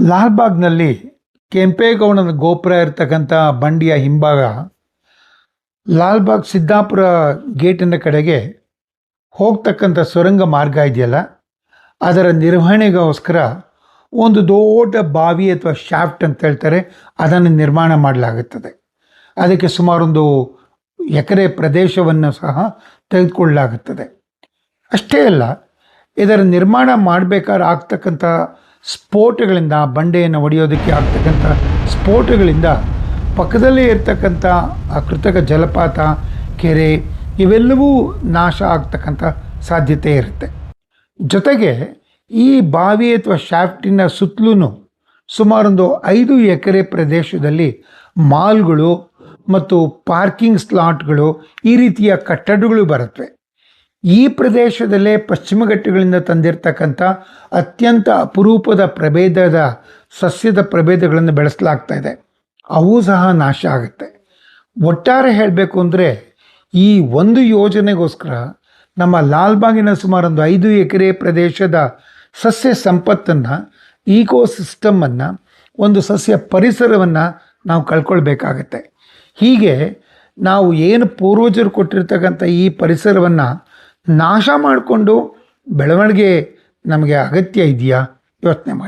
ಲಾಲ್ಬಾಗ್ನಲ್ಲಿ ಕೆಂಪೇಗೌಡನ ಗೋಪುರ ಇರ್ತಕ್ಕಂಥ ಬಂಡಿಯ ಹಿಂಭಾಗ ಲಾಲ್ಬಾಗ್ ಸಿದ್ದಾಪುರ ಗೇಟಿನ ಕಡೆಗೆ ಹೋಗ್ತಕ್ಕಂಥ ಸುರಂಗ ಮಾರ್ಗ ಇದೆಯಲ್ಲ, ಅದರ ನಿರ್ವಹಣೆಗೋಸ್ಕರ ಒಂದು ದೊಡ್ಡ ಬಾವಿ ಅಥವಾ ಶಾಫ್ಟ್ ಅಂತ ಹೇಳ್ತಾರೆ, ಅದನ್ನು ನಿರ್ಮಾಣ ಮಾಡಲಾಗುತ್ತದೆ. ಅದಕ್ಕೆ ಸುಮಾರೊಂದು ಎಕರೆ ಪ್ರದೇಶವನ್ನು ಸಹ ತೆಗೆದುಕೊಳ್ಳಲಾಗುತ್ತದೆ. ಅಷ್ಟೇ ಅಲ್ಲ, ಇದರ ನಿರ್ಮಾಣ ಮಾಡಬೇಕಾದ್ರೆ ಆಗ್ತಕ್ಕಂಥ ಸ್ಫೋಟಗಳಿಂದ, ಬಂಡೆಯನ್ನು ಒಡೆಯೋದಕ್ಕೆ ಆಗ್ತಕ್ಕಂಥ ಸ್ಫೋಟಗಳಿಂದ ಪಕ್ಕದಲ್ಲೇ ಇರ್ತಕ್ಕಂಥ ಆ ಕೃತಕ ಜಲಪಾತ, ಕೆರೆ ಇವೆಲ್ಲವೂ ನಾಶ ಆಗ್ತಕ್ಕಂಥ ಸಾಧ್ಯತೆ ಇರುತ್ತೆ. ಜೊತೆಗೆ ಈ ಬಾವಿ ಅಥವಾ ಶಾಫ್ಟಿನ ಸುತ್ತಲೂ ಸುಮಾರೊಂದು 5 ಎಕರೆ ಪ್ರದೇಶದಲ್ಲಿ ಮಾಲ್ಗಳು ಮತ್ತು ಪಾರ್ಕಿಂಗ್ ಸ್ಲಾಟ್ಗಳು, ಈ ರೀತಿಯ ಕಟ್ಟಡಗಳು ಬರುತ್ತವೆ. ಈ ಪ್ರದೇಶದಲ್ಲೇ ಪಶ್ಚಿಮ ಘಟ್ಟಗಳಿಂದ ತಂದಿರತಕ್ಕಂಥ ಅತ್ಯಂತ ಅಪರೂಪದ ಪ್ರಭೇದದ ಸಸ್ಯದ ಪ್ರಭೇದಗಳನ್ನು ಬೆಳೆಸಲಾಗ್ತಾ ಇದೆ. ಅವು ಸಹ ನಾಶ ಆಗುತ್ತೆ. ಒಟ್ಟಾರೆ ಹೇಳಬೇಕು ಅಂದರೆ ಈ ಒಂದು ಯೋಜನೆಗೋಸ್ಕರ ನಮ್ಮ ಲಾಲ್ಬಾಗಿನ ಸುಮಾರೊಂದು 5 ಎಕರೆ ಪ್ರದೇಶದ ಸಸ್ಯ ಸಂಪತ್ತನ್ನು, ಈಕೋಸಿಸ್ಟಮನ್ನು, ಒಂದು ಸಸ್ಯ ಪರಿಸರವನ್ನು ನಾವು ಕಳ್ಕೊಳ್ಬೇಕಾಗತ್ತೆ. ಹೀಗೆ ನಾವು ಏನು ಪೂರ್ವಜರು ಕೊಟ್ಟಿರ್ತಕ್ಕಂಥ ಈ ಪರಿಸರವನ್ನು ನಾಶ ಮಾಡಿಕೊಂಡು ಬೆಳವಣಿಗೆ ನಮಗೆ ಅಗತ್ಯ ಇದೆಯಾ? ಯೋಚನೆ ಮಾಡಿ.